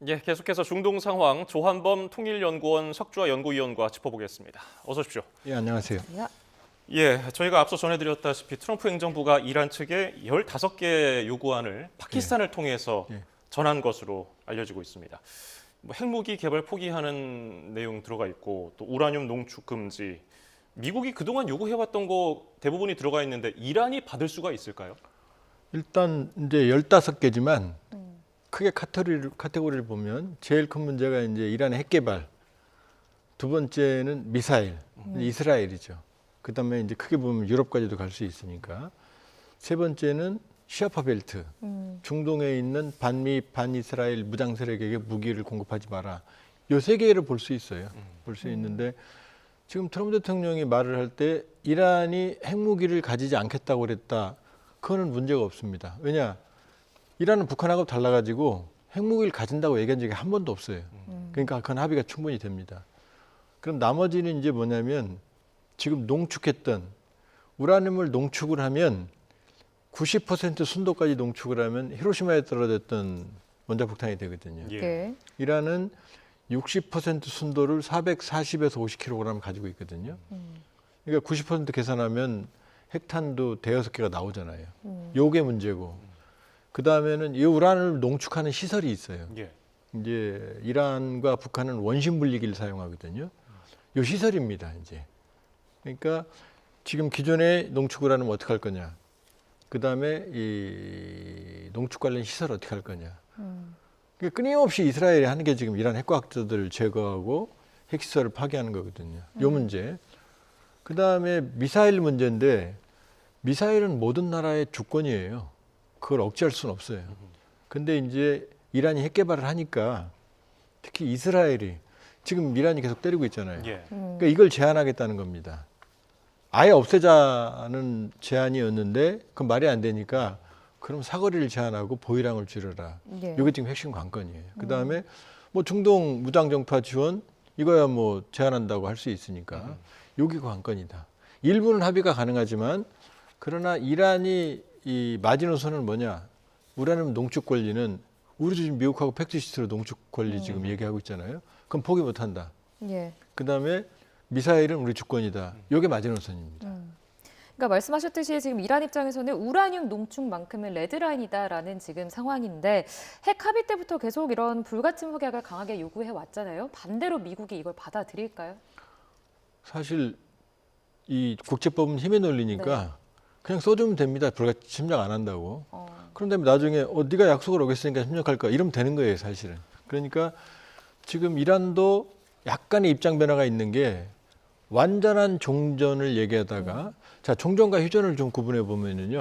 예, 계속해서 중동 상황 조한범 통일연구원 석주화 연구위원과 짚어보겠습니다. 어서 오십시오. 예, 안녕하세요. 예, 저희가 앞서 전해드렸다시피 트럼프 행정부가 이란 측에 15개 요구안을 파키스탄을 통해서 전한 것으로 알려지고 있습니다. 뭐 핵무기 개발 포기하는 내용 들어가 있고 또 우라늄 농축 금지, 미국이 그동안 요구해왔던 거 대부분이 들어가 있는데 이란이 받을 수가 있을까요? 일단 이제 15개지만 크게 카테고리를 보면 제일 큰 문제가 이제 이란의 핵 개발, 두 번째는 미사일, 이스라엘이죠. 그다음에 이제 크게 보면 유럽까지도 갈 수 있으니까. 세 번째는 시아파 벨트, 중동에 있는 반미 반이스라엘 무장 세력에게 무기를 공급하지 마라. 요 세 개를 볼 수 있어요. 볼 수 있는데 지금 트럼프 대통령이 말을 할 때 이란이 핵무기를 가지지 않겠다고 그랬다. 그거는 문제가 없습니다. 왜냐? 이란은 북한하고 달라가지고 핵무기를 가진다고 얘기한 적이 한 번도 없어요. 그러니까 그건 합의가 충분히 됩니다. 그럼 나머지는 이제 뭐냐면 지금 농축했던 우라늄을 농축을 하면 90% 순도까지 농축을 하면 히로시마에 떨어졌던 원자폭탄이 되거든요. 예. 이란은 60% 순도를 440에서 50kg 가지고 있거든요. 그러니까 90% 계산하면 핵탄도 대여섯 개가 나오잖아요. 요게 문제고. 그 다음에는 이 우란을 농축하는 시설이 있어요. 예. 이제 이란과 북한은 원심 분리기를 사용하거든요. 요 시설입니다. 이제 그러니까 지금 기존에 농축을 하면 어떻게 할 거냐. 그 다음에 이 농축 관련 시설 어떻게 할 거냐. 그러니까 끊임없이 이스라엘이 하는 게 지금 이란 핵과학자들을 제거하고 핵시설을 파괴하는 거거든요. 요 문제. 그 다음에 미사일 문제인데 미사일은 모든 나라의 주권이에요. 그걸 억제할 수는 없어요. 근데 이제 이란이 핵 개발을 하니까 특히 이스라엘이 지금 이란이 계속 때리고 있잖아요. 예. 그러니까 이걸 제한하겠다는 겁니다. 아예 없애자는 제안이었는데 그건 말이 안 되니까 그럼 사거리를 제한하고 보위량을 줄여라. 이게 지금 핵심 관건이에요. 그다음에 뭐 중동 무장정파 지원 이거야 뭐 제한한다고 할 수 있으니까 여기가 관건이다. 일부는 합의가 가능하지만 그러나 이란이 이 마지노선은 뭐냐? 우라늄 농축 권리는 우리도 지금 미국하고 팩트시트로 농축 권리 지금 얘기하고 있잖아요. 그럼 포기 못한다. 예. 그다음에 미사일은 우리 주권이다. 이게 마지노선입니다. 그러니까 말씀하셨듯이 지금 이란 입장에서는 우라늄 농축만큼은 레드라인이다라는 지금 상황인데 핵 합의 때부터 계속 이런 불가침 확약을 강하게 요구해 왔잖아요. 반대로 미국이 이걸 받아들일까요? 사실 이 국제법은 힘에 놀리니까 그냥 써주면 됩니다. 침략 안 한다고. 그런데 나중에 네가 약속을 어겼으니까 침략할 거야. 이러면 되는 거예요, 사실은. 그러니까 지금 이란도 약간의 입장 변화가 있는 게 완전한 종전을 얘기하다가 자 종전과 휴전을 좀 구분해 보면은요.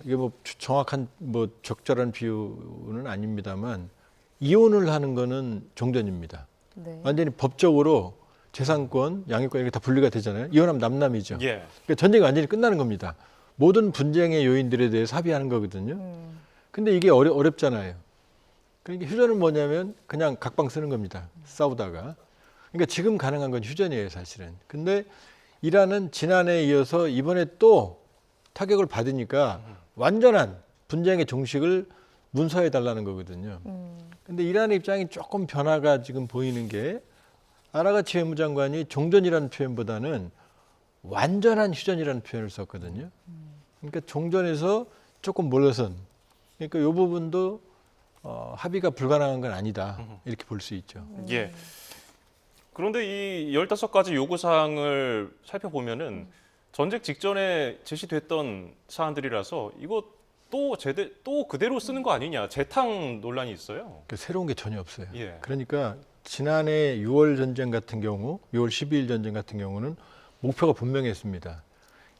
이게 뭐 정확한 뭐 적절한 비유는 아닙니다만 이혼을 하는 거는 종전입니다. 완전히 법적으로 재산권, 양육권 이렇게 다 분리가 되잖아요. 이혼하면 남남이죠. 예. 그러니까 전쟁이 완전히 끝나는 겁니다. 모든 분쟁의 요인들에 대해서 합의하는 거거든요. 근데 이게 어렵잖아요. 그러니까 휴전은 뭐냐면 그냥 각방 쓰는 겁니다. 싸우다가. 그러니까 지금 가능한 건 휴전이에요, 사실은. 근데 이란은 지난해에 이어서 이번에 또 타격을 받으니까 완전한 분쟁의 종식을 문서해 달라는 거거든요. 근데 이란의 입장이 조금 변화가 지금 보이는 게 아라가치 외무장관이 종전이라는 표현보다는 완전한 휴전이라는 표현을 썼거든요. 그러니까 종전에서 조금 물러선. 그러니까 이 부분도 합의가 불가능한 건 아니다. 이렇게 볼 수 있죠. 예. 그런데 이 15가지 요구사항을 살펴보면은 전쟁 직전에 제시됐던 사안들이라서 이거 또 그대로 쓰는 거 아니냐. 재탕 논란이 있어요. 그러니까 새로운 게 전혀 없어요. 예. 그러니까 지난해 6월 전쟁 같은 경우, 6월 12일 전쟁 같은 경우는 목표가 분명했습니다.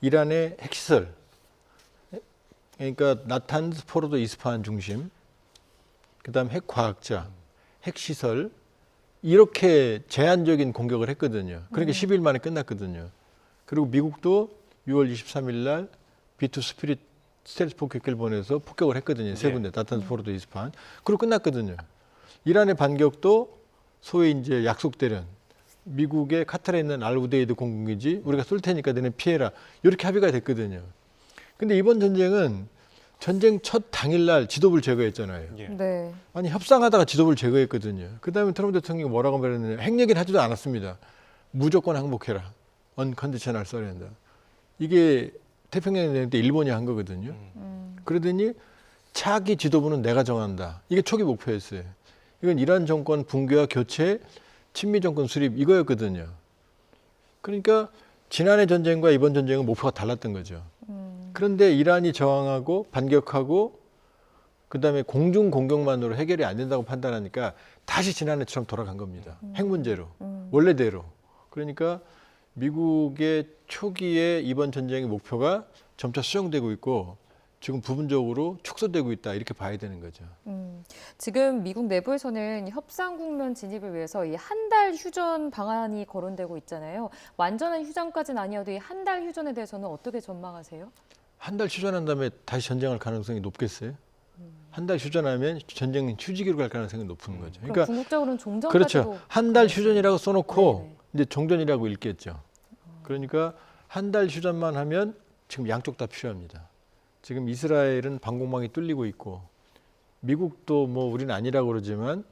이란의 핵시설, 그러니까 나탄즈, 포로도, 이스파한 중심, 그다음 핵과학자, 핵시설 이렇게 제한적인 공격을 했거든요. 그러니까 10일 만에 끝났거든요. 그리고 미국도 6월 23일 날 B2 스피릿 스텔스 폭격기를 보내서 폭격을 했거든요. 세 군데, 나탄즈, 포로도, 이스파한. 그리고 끝났거든요. 이란의 반격도 소위 이제 약속대련, 미국의 카타르에 있는 알우데이드 공군기지 우리가 쏠 테니까 너네 피해라. 이렇게 합의가 됐거든요. 근데 이번 전쟁은 전쟁 첫 당일날 지도부를 제거했잖아요. 예. 네. 아니 협상하다가 지도부를 제거했거든요. 그다음에 트럼프 대통령이 뭐라고 말했느냐. 핵 얘기는 하지도 않았습니다. 무조건 항복해라. 언컨디셔널 서렌더. 이게 태평양 전쟁 때 일본이 한 거거든요. 그러더니 차기 지도부는 내가 정한다. 이게 초기 목표였어요. 이건 이란 정권 붕괴와 교체, 친미 정권 수립 이거였거든요. 그러니까 지난해 전쟁과 이번 전쟁은 목표가 달랐던 거죠. 그런데 이란이 저항하고 반격하고 그다음에 공중 공격만으로 해결이 안 된다고 판단하니까 다시 지난해처럼 돌아간 겁니다. 핵 문제로. 원래대로. 그러니까 미국의 초기에 이번 전쟁의 목표가 점차 수정되고 있고 지금 부분적으로 축소되고 있다 이렇게 봐야 되는 거죠. 지금 미국 내부에서는 협상 국면 진입을 위해서 이 한 달 휴전 방안이 거론되고 있잖아요. 완전한 휴전까지는 아니어도 이 한 달 휴전에 대해서는 어떻게 전망하세요? 한 달 휴전한 다음에 다시 전쟁할 가능성이 높겠어요? 한 달 휴전하면 전쟁 휴지기로 갈 가능성이 높은 거죠. 그러니까 궁극적으로는 종전까지도 그렇죠. 한 달 휴전이라고 써놓고 네네. 이제 종전이라고 읽겠죠. 그러니까 한 달 휴전만 하면 지금 양쪽 다 필요합니다. 지금 이스라엘은 방공망이 뚫리고 있고 미국도 뭐 우리는 아니라고 그러지만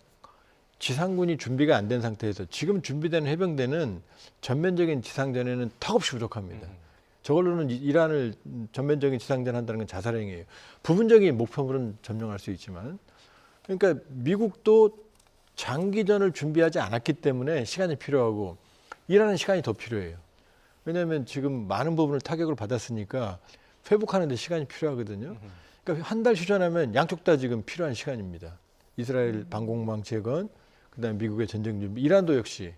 지상군이 준비가 안 된 상태에서 지금 준비된 해병대는 전면적인 지상전에는 턱없이 부족합니다. 저걸로는 이란을 전면적인 지상전 한다는 건 자살행위예요. 부분적인 목표물은 점령할 수 있지만 그러니까 미국도 장기전을 준비하지 않았기 때문에 시간이 필요하고 이란은 시간이 더 필요해요. 왜냐하면 지금 많은 부분을 타격을 받았으니까 회복하는 데 시간이 필요하거든요. 그러니까 한 달 휴전하면 양쪽 다 지금 필요한 시간입니다. 이스라엘 방공망 재건, 그다음에 미국의 전쟁 준비, 이란도 역시.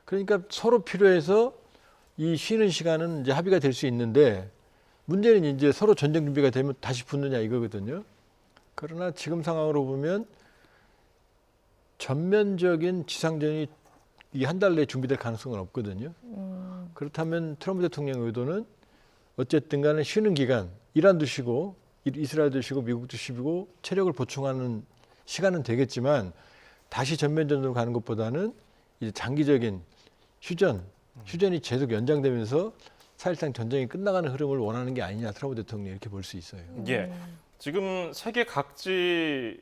그러니까 서로 필요해서 이 쉬는 시간은 이제 합의가 될 수 있는데 문제는 이제 서로 전쟁 준비가 되면 다시 붙느냐 이거거든요. 그러나 지금 상황으로 보면 전면적인 지상전이 이 한 달 내에 준비될 가능성은 없거든요. 그렇다면 트럼프 대통령의 의도는 어쨌든 간에 쉬는 기간, 이란도 쉬고 이스라엘도 쉬고 미국도 쉬고 체력을 보충하는 시간은 되겠지만 다시 전면전으로 가는 것보다는 이제 장기적인 휴전이 계속 연장되면서 사실상 전쟁이 끝나가는 흐름을 원하는 게 아니냐 트럼프 대통령이 이렇게 볼 수 있어요. 예. 지금 세계 각지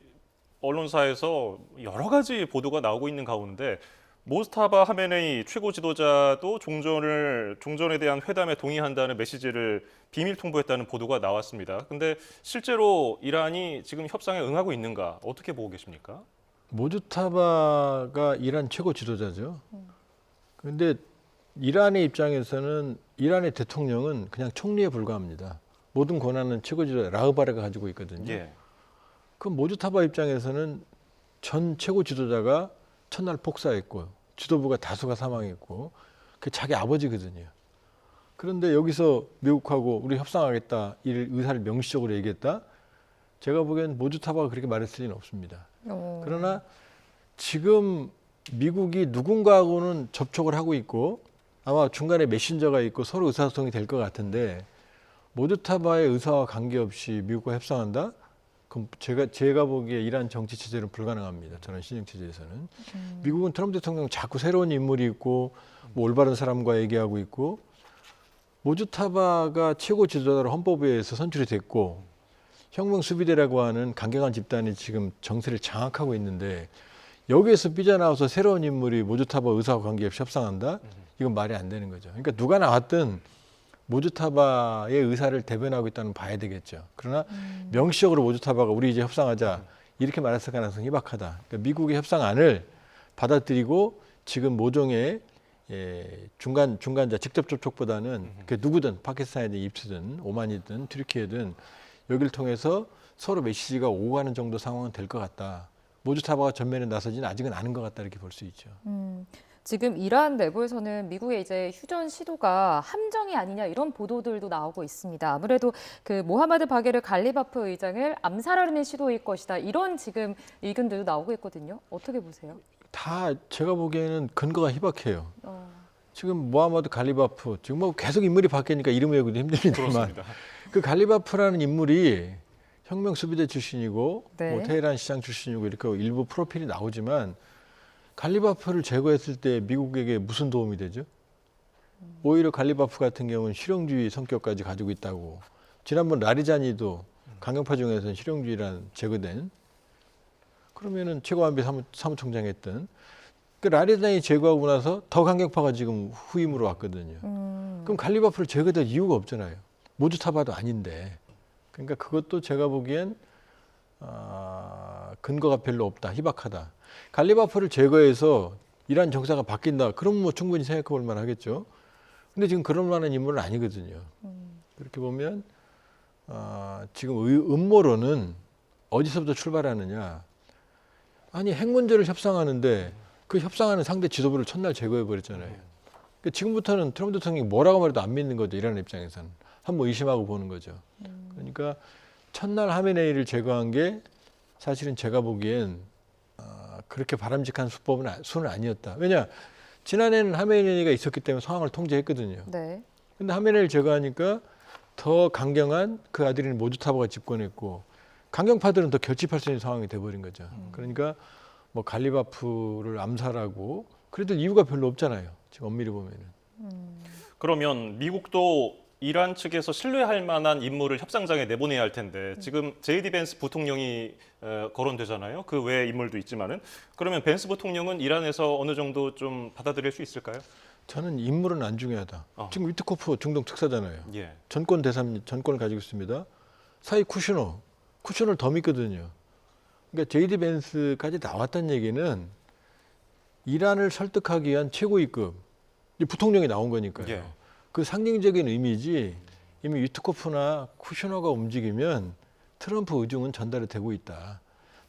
언론사에서 여러 가지 보도가 나오고 있는 가운데 모스타바 하메네이 최고 지도자도 종전에 대한 회담에 동의한다는 메시지를 비밀 통보했다는 보도가 나왔습니다. 근데 실제로 이란이 지금 협상에 응하고 있는가 어떻게 보고 계십니까? 모주타바가 이란 최고 지도자죠. 그런데 이란의 입장에서는 이란의 대통령은 그냥 총리에 불과합니다. 모든 권한은 최고 지도자 라흐바르가 가지고 있거든요. 예. 그 모주타바 입장에서는 전 최고 지도자가 첫날 폭사했고 지도부가 다수가 사망했고 그 자기 아버지거든요. 그런데 여기서 미국하고 우리 협상하겠다 이 의사를 명시적으로 얘기했다. 제가 보기엔 모주타바가 그렇게 말했을 리는 없습니다. 그러나 지금 미국이 누군가하고는 접촉을 하고 있고 아마 중간에 메신저가 있고 서로 의사소통이 될 것 같은데 모주타바의 의사와 관계없이 미국과 협상한다? 그럼 제가 보기에 이란 정치 체제는 불가능합니다. 저는 신정 체제에서는. 미국은 트럼프 대통령 자꾸 새로운 인물이 있고 뭐 올바른 사람과 얘기하고 있고 모주타바가 최고 지도자로 헌법에 의해서 선출이 됐고 혁명 수비대라고 하는 강경한 집단이 지금 정세를 장악하고 있는데 여기에서 삐져나와서 새로운 인물이 모주타바 의사와 관계없이 협상한다? 이건 말이 안 되는 거죠. 그러니까 누가 나왔든 모주타바의 의사를 대변하고 있다는 봐야 되겠죠. 그러나 명시적으로 모주타바가 우리 이제 협상하자 이렇게 말했을 가능성이 희박하다. 그러니까 미국의 협상안을 받아들이고 지금 모종의 중간자 직접 접촉보다는 그 누구든 파키스탄이든 이집트든 오만이든 튀르키예든 여기를 통해서 서로 메시지가 오고 가는 정도 상황은 될 것 같다. 모주타바가 전면에 나서지는 아직은 않은 것 같다 이렇게 볼 수 있죠. 지금 이란 내부에서는 미국의 이제 휴전 시도가 함정이 아니냐 이런 보도들도 나오고 있습니다. 아무래도 그 모하마드 바게르 갈리바프 의장을 암살하려는 시도일 것이다. 이런 지금 의견들도 나오고 있거든요. 어떻게 보세요? 다 제가 보기에는 근거가 희박해요. 지금 모하마드 갈리바프 지금 뭐 계속 인물이 바뀌니까 이름 외우기도 힘듭니다만 그렇습니다. 그 갈리바프라는 인물이 혁명 수비대 출신이고 네. 뭐 테헤란 시장 출신이고 이렇게 일부 프로필이 나오지만 갈리바프를 제거했을 때 미국에게 무슨 도움이 되죠? 오히려 갈리바프 같은 경우는 실용주의 성격까지 가지고 있다고. 지난번 라리자니도 강경파 중에서는 실용주의란 제거된 그러면은 최고안배 사무총장 했던 그 라리단이 제거하고 나서 더 강경파가 지금 후임으로 왔거든요. 그럼 갈리바프를 제거될 이유가 없잖아요. 모주타바도 아닌데. 그러니까 그것도 제가 보기엔 근거가 별로 없다. 희박하다. 갈리바프를 제거해서 이란 정사가 바뀐다. 그럼 뭐 충분히 생각해 볼 만하겠죠. 근데 지금 그럴 만한 인물은 아니거든요. 그렇게 보면 지금 음모론은 어디서부터 출발하느냐. 아니 핵 문제를 협상하는데 그 협상하는 상대 지도부를 첫날 제거해 버렸잖아요. 그러니까 지금부터는 트럼프 대통령이 뭐라고 말해도 안 믿는 거죠. 이란 입장에서는. 한번 의심하고 보는 거죠. 그러니까 첫날 하메네이를 제거한 게 사실은 제가 보기엔 그렇게 바람직한 수는 아니었다. 왜냐? 지난해는 하메네이가 있었기 때문에 상황을 통제했거든요. 네. 근데 하메네이를 제거하니까 더 강경한 그 아들인 모주타바가 집권했고 강경파들은 더 결집할 수 있는 상황이 돼버린 거죠. 그러니까 뭐 갈리바프를 암살하고 그래도 이유가 별로 없잖아요. 지금 엄밀히 보면은. 그러면 미국도 이란 측에서 신뢰할 만한 인물을 협상장에 내보내야 할 텐데 지금 제이디 벤스 부통령이 거론되잖아요. 그 외의 인물도 있지만은 그러면 벤스 부통령은 이란에서 어느 정도 좀 받아들일 수 있을까요? 저는 인물은 안 중요하다. 지금 위트코프 중동 특사잖아요. 예. 전권을 가지고 있습니다. 사이 쿠셔너를 더 믿거든요. 그러니까 제이디 벤스까지 나왔다는 얘기는 이란을 설득하기 위한 최고위급 부통령이 나온 거니까요. 예. 그 상징적인 의미지 이미 위트코프나 쿠셔너가 움직이면 트럼프 의중은 전달이 되고 있다.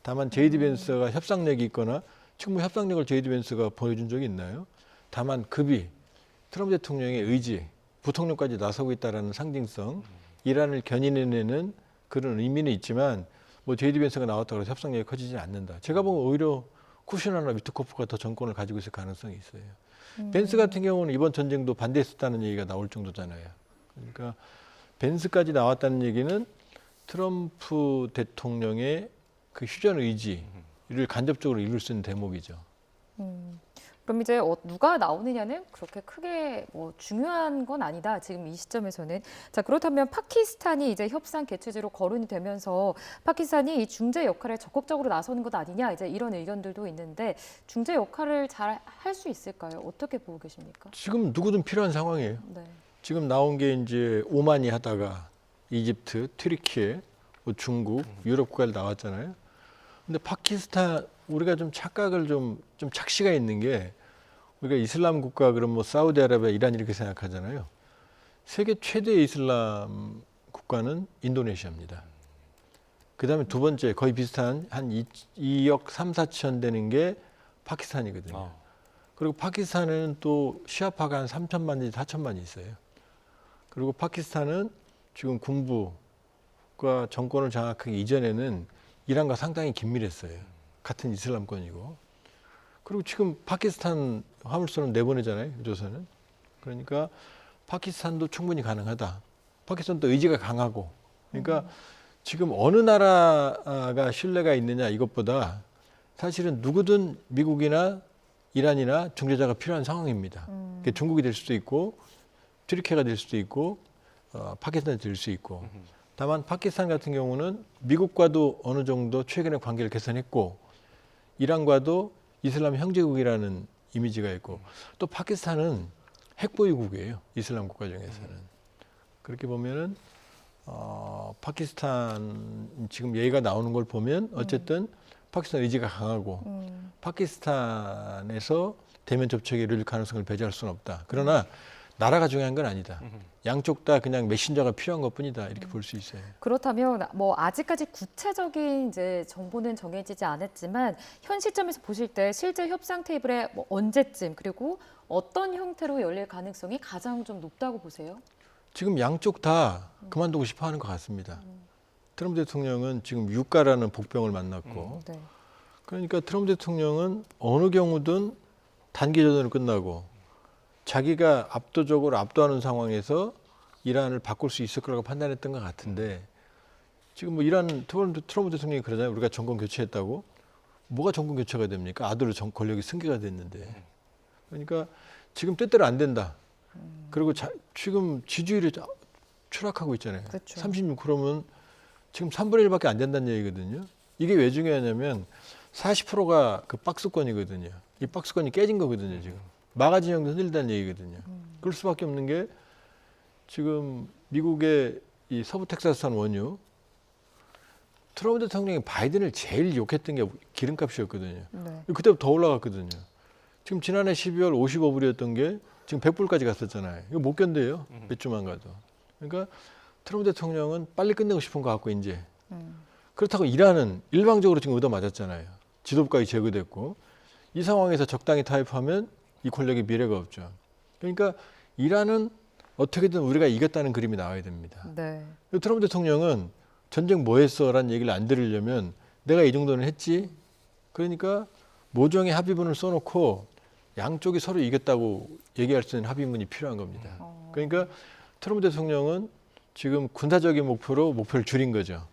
다만 제이디 벤스가 협상력이 있거나 지금 뭐 협상력을 제이디 벤스가 보여준 적이 있나요? 다만 급이 트럼프 대통령의 의지, 부통령까지 나서고 있다라는 상징성, 이란을 견인해내는 그런 의미는 있지만 뭐 제이디 벤스가 나왔다고 해서 협상력이 커지지 않는다. 제가 보면 오히려 쿠셔너나 위트코프가 더 정권을 가지고 있을 가능성이 있어요. 벤스 같은 경우는 이번 전쟁도 반대했었다는 얘기가 나올 정도잖아요. 그러니까 벤스까지 나왔다는 얘기는 트럼프 대통령의 그 휴전 의지를 간접적으로 이룰 수 있는 대목이죠. 그럼 이제 누가 나오느냐는 그렇게 크게 뭐 중요한 건 아니다. 지금 이 시점에서는. 자, 그렇다면 파키스탄이 이제 협상 개최지로 거론이 되면서 파키스탄이 이 중재 역할을 적극적으로 나서는 것 아니냐. 이제 이런 의견들도 있는데 중재 역할을 잘 할 수 있을까요? 어떻게 보고 계십니까? 지금 누구든 필요한 상황이에요. 네. 지금 나온 게 이제 오만이 하다가 이집트, 튀르키예, 뭐 중국, 유럽 국가를 나왔잖아요. 근데 파키스탄 우리가 좀 착각을 좀 착시가 있는 게 우리가 이슬람 국가 그럼 뭐 사우디아라비아, 이란 이렇게 생각하잖아요. 세계 최대의 이슬람 국가는 인도네시아입니다. 그다음에 두 번째 거의 비슷한 한 2억 3, 4천 되는 게 파키스탄이거든요. 그리고 파키스탄은 또 시아파가 한 3천만 내지 4천만이 있어요. 그리고 파키스탄은 지금 군부가 정권을 장악하기 이전에는 이란과 상당히 긴밀했어요. 같은 이슬람권이고. 그리고 지금 파키스탄 화물선을 내보내잖아요. 조선은. 그러니까 파키스탄도 충분히 가능하다. 파키스탄도 의지가 강하고. 그러니까 지금 어느 나라가 신뢰가 있느냐 이것보다 사실은 누구든 미국이나 이란이나 중재자가 필요한 상황입니다. 중국이 될 수도 있고 튀르키예가 될 수도 있고 파키스탄이 될 수 있고. 다만 파키스탄 같은 경우는 미국과도 어느 정도 최근에 관계를 개선했고 이란과도 이슬람 형제국이라는 이미지가 있고 또 파키스탄은 핵보유국이에요. 이슬람 국가 중에서는. 그렇게 보면은 파키스탄 지금 얘기가 나오는 걸 보면 어쨌든 파키스탄 의지가 강하고 파키스탄에서 대면 접촉에 이룰 가능성을 배제할 수는 없다. 그러나 나라가 중요한 건 아니다. 양쪽 다 그냥 메신저가 필요한 것뿐이다. 이렇게 볼 수 있어요. 그렇다면 뭐 아직까지 구체적인 이제 정보는 정해지지 않았지만 현 시점에서 보실 때 실제 협상 테이블에 뭐 언제쯤 그리고 어떤 형태로 열릴 가능성이 가장 좀 높다고 보세요? 지금 양쪽 다 그만두고 싶어 하는 것 같습니다. 트럼프 대통령은 지금 유가라는 복병을 만났고 네. 그러니까 트럼프 대통령은 어느 경우든 단기전으로 끝나고 자기가 압도적으로 압도하는 상황에서 이란을 바꿀 수 있을 거라고 판단했던 것 같은데 지금 뭐 이란 트럼프 대통령이 그러잖아요. 우리가 정권 교체했다고. 뭐가 정권 교체가 됩니까? 아들로 권력이 승계가 됐는데. 그러니까 지금 뜻대로 안 된다. 그리고 지금 지지율이 추락하고 있잖아요. 그렇죠. 36 그러면 지금 3분의 1밖에 안 된다는 얘기거든요. 이게 왜 중요하냐면 40%가 그 박스권이거든요. 이 박스권이 깨진 거거든요. 지금 마가 진영도 흔들린다는 얘기거든요. 그럴 수밖에 없는 게 지금 미국의 이 서부 텍사스산 원유 트럼프 대통령이 바이든을 제일 욕했던 게 기름값이었거든요. 네. 그때부터 더 올라갔거든요. 지금 지난해 12월 55불이었던 게 지금 100불까지 갔었잖아요. 이거 못 견뎌요. 몇 주만 가도. 그러니까 트럼프 대통령은 빨리 끝내고 싶은 것 같고 이제 그렇다고 이란은 일방적으로 지금 얻어맞았잖아요. 지도부까지 제거됐고 이 상황에서 적당히 타협하면 이 권력의 미래가 없죠. 그러니까 이란은 어떻게든 우리가 이겼다는 그림이 나와야 됩니다. 네. 트럼프 대통령은 전쟁 뭐 했어? 라는 얘기를 안 들으려면 내가 이 정도는 했지. 그러니까 모종의 합의문을 써놓고 양쪽이 서로 이겼다고 얘기할 수 있는 합의문이 필요한 겁니다. 그러니까 트럼프 대통령은 지금 군사적인 목표를 줄인 거죠.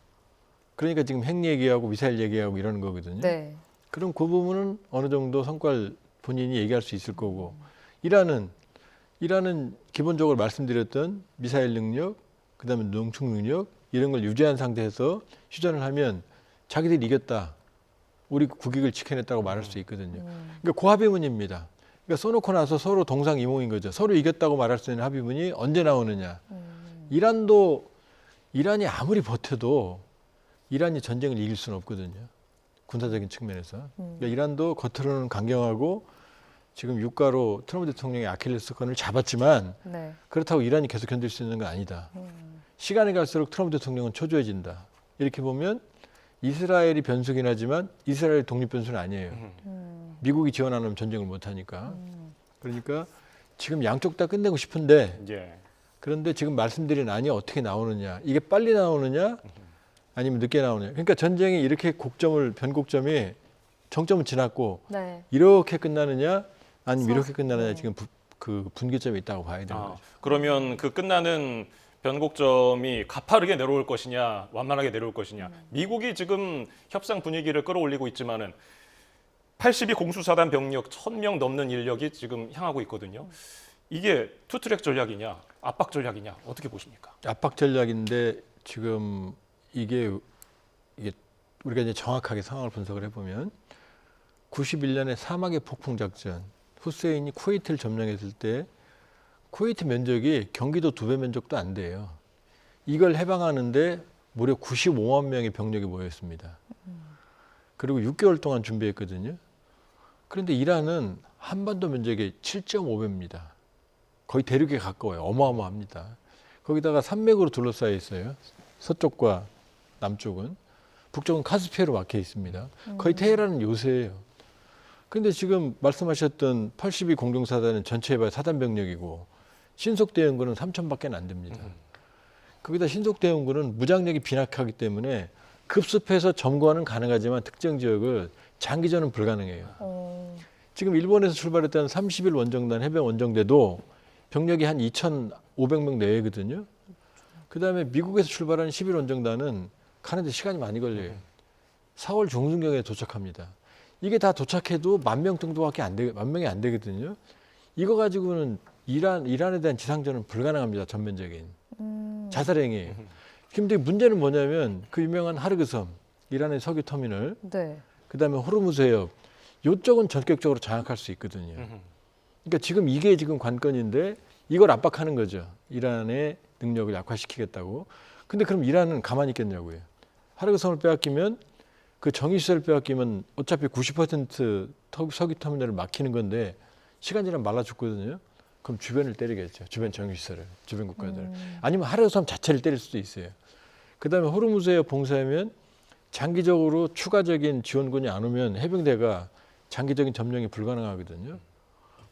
그러니까 지금 핵 얘기하고 미사일 얘기하고 이러는 거거든요. 네. 그럼 그 부분은 어느 정도 성과를 본인이 얘기할 수 있을 거고 이란은 기본적으로 말씀드렸던 미사일 능력, 그다음에 농축 능력 이런 걸 유지한 상태에서 휴전을 하면 자기들이 이겼다. 우리 국익을 지켜냈다고 말할 수 있거든요. 그러니까 그 합의문입니다. 그러니까 써놓고 나서 서로 동상이몽인 거죠. 서로 이겼다고 말할 수 있는 합의문이 언제 나오느냐. 이란이 아무리 버텨도 이란이 전쟁을 이길 수는 없거든요. 군사적인 측면에서. 그러니까 이란도 겉으로는 강경하고 지금 유가로 트럼프 대통령의 아킬레스건을 잡았지만 네. 그렇다고 이란이 계속 견딜 수 있는 건 아니다. 시간이 갈수록 트럼프 대통령은 초조해진다. 이렇게 보면 이스라엘이 변수긴 하지만 이스라엘 독립 변수는 아니에요. 미국이 지원 안 하면 전쟁을 못 하니까. 그러니까 지금 양쪽 다 끝내고 싶은데 예. 그런데 지금 말씀드린 안이 어떻게 나오느냐. 이게 빨리 나오느냐 아니면 늦게 나오느냐. 그러니까 전쟁이 이렇게 변곡점이 정점은 지났고 네. 이렇게 끝나느냐 아니면 이렇게 끝나느냐 지금 그 분기점이 있다고 봐야 되는 거죠. 그러면 그 끝나는 변곡점이 가파르게 내려올 것이냐, 완만하게 내려올 것이냐. 미국이 지금 협상 분위기를 끌어올리고 있지만은 82 공수사단 병력 1,000명 넘는 인력이 지금 향하고 있거든요. 이게 투트랙 전략이냐, 압박 전략이냐 어떻게 보십니까? 압박 전략인데 지금 이게 우리가 이제 정확하게 상황을 분석을 해보면 91년에 사막의 폭풍 작전 후세인이 쿠웨이트를 점령했을 때 쿠웨이트 면적이 경기도 2배 면적도 안 돼요. 이걸 해방하는데 무려 95만 명의 병력이 모였습니다. 그리고 6개월 동안 준비했거든요. 그런데 이란은 한반도 면적이 7.5배입니다. 거의 대륙에 가까워요. 어마어마합니다. 거기다가 산맥으로 둘러싸여 있어요. 서쪽과 남쪽은. 북쪽은 카스피해로 막혀 있습니다. 거의 테헤란은 요새예요. 그런데 지금 말씀하셨던 82 공중사단은 전체 해봐야 사단병력이고 신속대응군은 3,000밖에 안 됩니다. 거기다 신속대응군은 무장력이 빈약하기 때문에 급습해서 점거는 가능하지만 특정 지역을 장기전은 불가능해요. 지금 일본에서 출발했던 30일 원정단 해병 원정대도 병력이 한 2,500명 내외거든요. 그다음에 미국에서 출발한 11 원정단은 가는데 시간이 많이 걸려요. 4월 중순경에 도착합니다. 이게 다 도착해도 10,000명 정도밖에 안 돼, 10,000명이 안 되거든요. 이거 가지고는 이란에 대한 지상전은 불가능합니다. 전면적인 자살행위예요. 근데 문제는 뭐냐면 그 유명한 하르그섬, 이란의 석유 터미널, 네. 그다음에 호르무즈 해협, 이쪽은 전격적으로 장악할 수 있거든요. 그러니까 지금 이게 지금 관건인데 이걸 압박하는 거죠. 이란의 능력을 약화시키겠다고. 근데 그럼 이란은 가만히 있겠냐고요. 하르그섬을 빼앗기면 그 정유시설을 빼앗기면 어차피 90% 석유 터미널을 막히는 건데 시간 지나면 말라 죽거든요. 그럼 주변을 때리겠죠. 주변 정유시설을, 주변 국가들. 아니면 하르그섬 자체를 때릴 수도 있어요. 그다음에 호르무즈 해협 봉쇄하면 장기적으로 추가적인 지원군이 안 오면 해병대가 장기적인 점령이 불가능하거든요.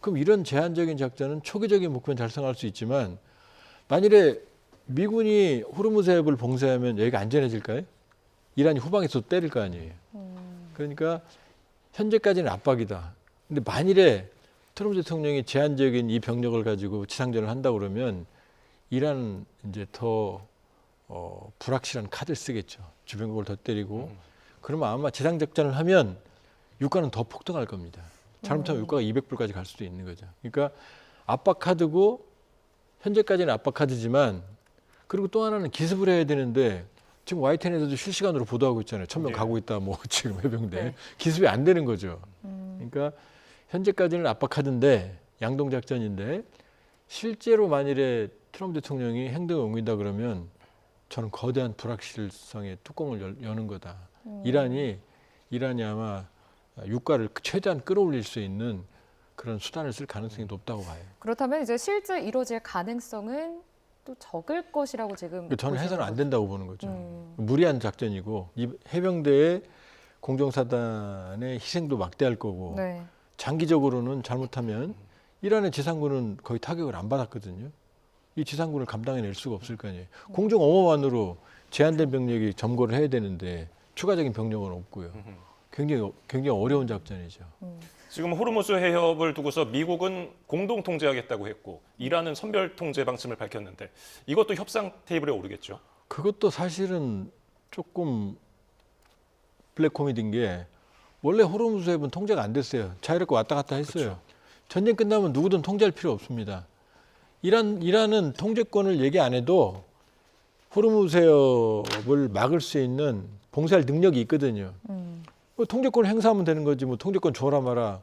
그럼 이런 제한적인 작전은 초기적인 목표는 달성할 수 있지만 만일에 미군이 호르무즈 해협을 봉쇄하면 여기가 안전해질까요? 이란이 후방에서 때릴 거 아니에요. 그러니까 현재까지는 압박이다. 근데 만일에 트럼프 대통령이 제한적인 이 병력을 가지고 지상전을 한다 그러면 이란은 이제 더 불확실한 카드를 쓰겠죠. 주변국을 더 때리고 그러면 아마 지상작전을 하면 유가는 더 폭등할 겁니다. 잘못하면 유가가 200불까지 갈 수도 있는 거죠. 그러니까 압박 카드고 현재까지는 압박 카드지만 그리고 또 하나는 기습을 해야 되는데 지금 YTN에서도 실시간으로 보도하고 있잖아요. 1000명 예. 가고 있다, 뭐 지금 해병대 네. 기습이 안 되는 거죠. 그러니까 현재까지는 압박하던데 양동 작전인데 실제로 만일에 트럼프 대통령이 행동에 옮긴다 그러면 저는 거대한 불확실성의 뚜껑을 여는 거다. 이란이 아마 유가를 최대한 끌어올릴 수 있는 그런 수단을 쓸 가능성이 높다고 봐요. 그렇다면 이제 실제 이루어질 가능성은 또 적을 것이라고 지금 저는 보시는 해서는 안 거죠? 된다고 보는 거죠. 무리한 작전이고 이 해병대의 공정사단의 희생도 막대할 거고 네. 장기적으로는 잘못하면 이란의 지상군은 거의 타격을 안 받았거든요. 이 지상군을 감당해낼 수가 없을 거 아니에요. 공중 엄호만으로 제한된 병력이 점거를 해야 되는데 추가적인 병력은 없고요. 굉장히 어려운 작전이죠. 지금 호르무즈 해협을 두고서 미국은 공동 통제하겠다고 했고 이란은 선별 통제 방침을 밝혔는데 이것도 협상 테이블에 오르겠죠. 그것도 사실은 조금 블랙 코미디인 게 원래 호르무즈 해협은 통제가 안 됐어요. 자유롭게 왔다 갔다 했어요. 그렇죠. 전쟁 끝나면 누구든 통제할 필요 없습니다. 이란은 통제권을 얘기 안 해도 호르무즈 해협을 막을 수 있는 봉쇄할 능력이 있거든요. 뭐 통제권을 행사하면 되는 거지 뭐 통제권 줘라 마라.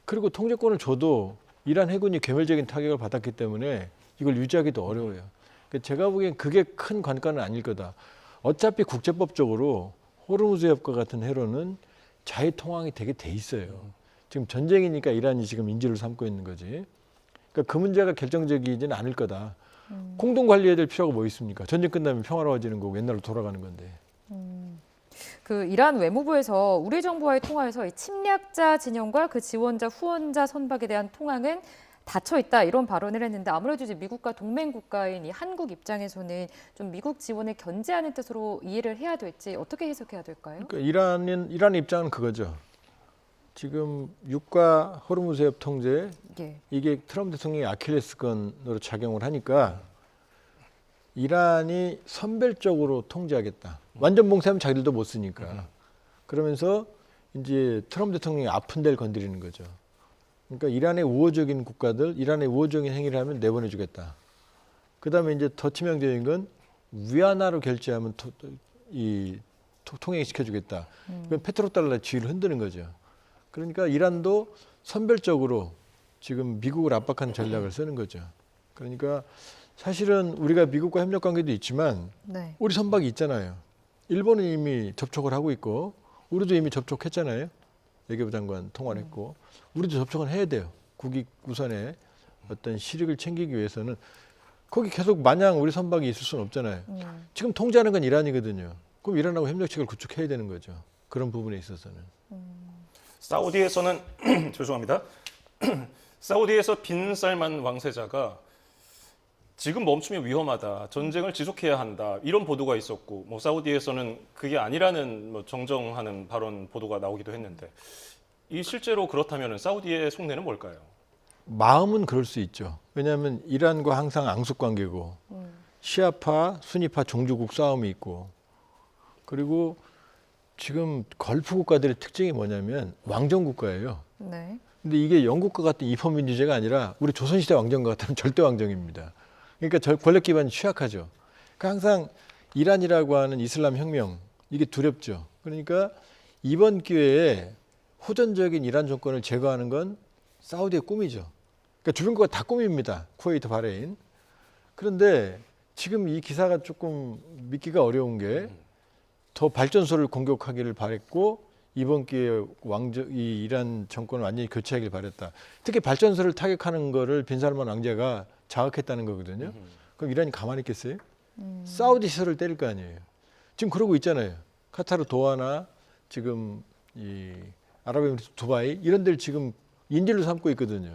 그리고 통제권을 줘도 이란 해군이 괴멸적인 타격을 받았기 때문에 이걸 유지하기도 어려워요. 그러니까 제가 보기엔 그게 큰 관건은 아닐 거다. 어차피 국제법적으로 호르무즈 해협과 같은 해로는 자유 통항이 되게 돼 있어요. 지금 전쟁이니까 이란이 지금 인질을 삼고 있는 거지. 그러니까 그 문제가 결정적이지는 않을 거다. 공동 관리해야 될 필요가 뭐 있습니까? 전쟁 끝나면 평화로워지는 거고 옛날로 돌아가는 건데. 그 이란 외무부에서 우리 정부와의 통화에서 이 침략자 진영과 그 지원자 후원자 선박에 대한 통항은 닫혀 있다 이런 발언을 했는데 아무래도 이제 미국과 동맹 국가인 이 한국 입장에서는 좀 미국 지원을 견제하는 뜻으로 이해를 해야 될지 어떻게 해석해야 될까요? 그러니까 이란 입장은 그거죠. 지금 육과 호르무즈 해협 통제 예. 이게 트럼프 대통령의 아킬레스건으로 작용을 하니까 이란이 선별적으로 통제하겠다. 완전 봉쇄하면 자기들도 못 쓰니까. 그러면서 이제 트럼프 대통령이 아픈 데를 건드리는 거죠. 그러니까 이란의 우호적인 국가들, 이란의 우호적인 행위를 하면 내보내주겠다. 그다음에 이제 더 치명적인 건 위안화로 결제하면 통행시켜주겠다. 그건 페트로달러 지위를 흔드는 거죠. 그러니까 이란도 선별적으로 지금 미국을 압박하는 전략을 쓰는 거죠. 그러니까 사실은 우리가 미국과 협력 관계도 있지만 네. 우리 선박이 있잖아요. 일본은 이미 접촉을 하고 있고 우리도 이미 접촉했잖아요. 외교부 장관 통화를 했고 우리도 접촉은 해야 돼요. 국익 우선의 어떤 실익을 챙기기 위해서는 거기 계속 마냥 우리 선박이 있을 수는 없잖아요. 지금 통제하는 건 이란이거든요. 그럼 이란하고 협력책을 구축해야 되는 거죠. 그런 부분에 있어서는. 사우디에서는 죄송합니다. 사우디에서 빈 살만 왕세자가 지금 멈추면 위험하다, 전쟁을 지속해야 한다 이런 보도가 있었고, 뭐 사우디에서는 그게 아니라는 뭐 정정하는 발언 보도가 나오기도 했는데, 이 실제로 그렇다면 사우디의 속내는 뭘까요? 마음은 그럴 수 있죠. 왜냐하면 이란과 항상 앙숙 관계고, 시아파, 수니파 종주국 싸움이 있고, 그리고 지금 걸프 국가들의 특징이 뭐냐면 왕정 국가예요. 네. 근데 이게 영국과 같은 입헌민주제가 아니라 우리 조선시대 왕정과 같은 절대 왕정입니다. 그러니까 권력 기반이 취약하죠. 그러니까 항상 이란이라고 하는 이슬람 혁명 이게 두렵죠. 그러니까 이번 기회에 호전적인 이란 정권을 제거하는 건 사우디의 꿈이죠. 그러니까 주변 국가 다 꿈입니다. 쿠웨이트, 바레인. 그런데 지금 이 기사가 조금 믿기가 어려운 게 더 발전소를 공격하기를 바랬고 이번 기회에 이 이란 정권을 완전히 교체하길 바랬다. 특히 발전소를 타격하는 거를 빈살만 왕자가 자극했다는 거거든요. 그럼 이란이 가만히 있겠어요? 사우디 시설을 때릴 거 아니에요. 지금 그러고 있잖아요. 카타르 도하나 지금 이 아랍에미리트 두바이 이런 데를 지금 인질로 삼고 있거든요.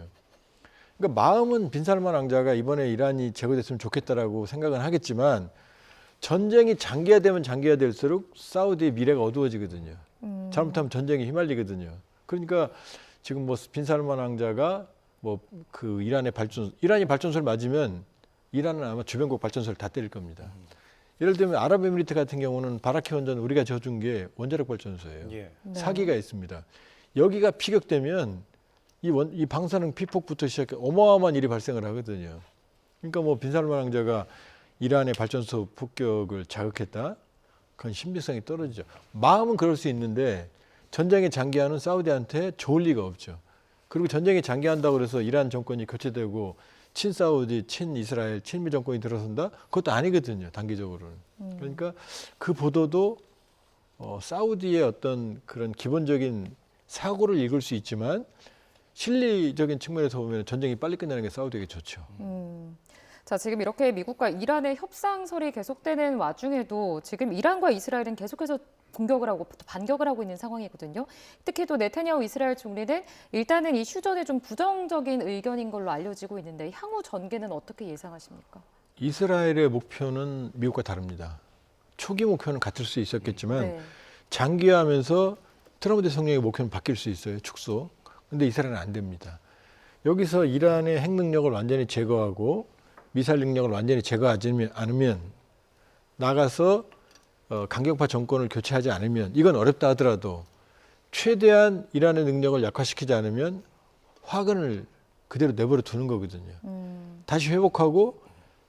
그러니까 마음은 빈살만 왕자가 이번에 이란이 제거됐으면 좋겠다라고 생각은 하겠지만 전쟁이 장기화되면 장기화될수록 사우디의 미래가 어두워지거든요. 잘못하면 전쟁에 휘말리거든요. 그러니까 지금 뭐 빈살만 왕자가 뭐 그 이란이 발전소를 맞으면 이란은 아마 주변국 발전소를 다 때릴 겁니다. 예를 들면 아랍에미리트 같은 경우는 바라키 원전 우리가 져준 게 원자력 발전소예요. 예. 네. 사기가 있습니다. 여기가 피격되면 이 방사능 피폭부터 시작해 어마어마한 일이 발생을 하거든요. 그러니까 뭐 빈살만 왕자가 이란의 발전소 폭격을 자극했다. 그건 신빙성이 떨어지죠. 마음은 그럴 수 있는데 전쟁에 장기화는 사우디한테 좋을 리가 없죠. 그리고 전쟁에 장기화한다고 그래서 이란 정권이 교체되고 친사우디, 친이스라엘, 친미 정권이 들어선다? 그것도 아니거든요. 단기적으로는. 그러니까 그 보도도 사우디의 어떤 그런 기본적인 사고를 읽을 수 있지만 실리적인 측면에서 보면 전쟁이 빨리 끝나는 게 사우디에게 좋죠. 자, 지금 이렇게 미국과 이란의 협상설이 계속되는 와중에도 지금 이란과 이스라엘은 계속해서 공격을 하고 또 반격을 하고 있는 상황이거든요. 특히 또 네타냐후 이스라엘 총리는 일단은 이 휴전에 좀 부정적인 의견인 걸로 알려지고 있는데 향후 전개는 어떻게 예상하십니까? 이스라엘의 목표는 미국과 다릅니다. 초기 목표는 같을 수 있었겠지만 네. 장기화하면서 트럼프 대통령의 목표는 바뀔 수 있어요. 축소. 근데 이스라엘은 안 됩니다. 여기서 이란의 핵 능력을 완전히 제거하고 미사일 능력을 완전히 제거하지 않으면 나가서 강경파 정권을 교체하지 않으면 이건 어렵다 하더라도 최대한 이란의 능력을 약화시키지 않으면 화근을 그대로 내버려 두는 거거든요. 다시 회복하고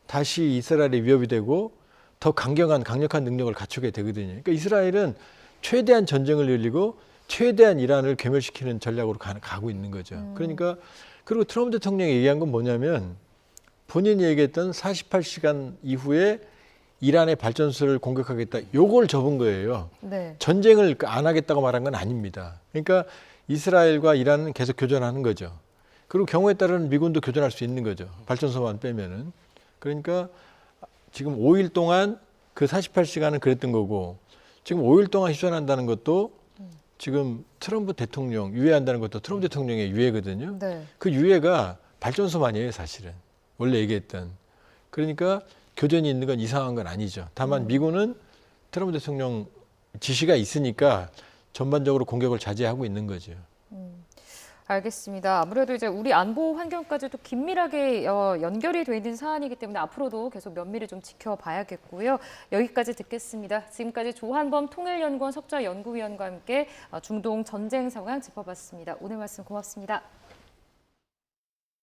다시 이스라엘의 위협이 되고 더 강력한 능력을 갖추게 되거든요. 그러니까 이스라엘은 최대한 전쟁을 늘리고 최대한 이란을 괴멸시키는 전략으로 가고 있는 거죠. 그러니까 그리고 트럼프 대통령이 얘기한 건 뭐냐면 본인이 얘기했던 48시간 이후에 이란의 발전소를 공격하겠다. 요걸 접은 거예요. 네. 전쟁을 안 하겠다고 말한 건 아닙니다. 그러니까 이스라엘과 이란은 계속 교전하는 거죠. 그리고 경우에 따라서는 미군도 교전할 수 있는 거죠. 발전소만 빼면은. 그러니까 지금 5일 동안 그 48시간은 그랬던 거고 지금 5일 동안 휴전한다는 것도 지금 트럼프 대통령 유예한다는 것도 트럼프 대통령의 유예거든요. 네. 그 유예가 발전소만이에요, 사실은. 원래 얘기했던. 그러니까 교전이 있는 건 이상한 건 아니죠. 다만 미군은 트럼프 대통령 지시가 있으니까 전반적으로 공격을 자제하고 있는 거죠. 알겠습니다. 아무래도 이제 우리 안보 환경까지도 긴밀하게 연결이 돼 있는 사안이기 때문에 앞으로도 계속 면밀히 좀 지켜봐야겠고요. 여기까지 듣겠습니다. 지금까지 조한범 통일연구원 석좌연구위원과 함께 중동 전쟁 상황 짚어봤습니다. 오늘 말씀 고맙습니다.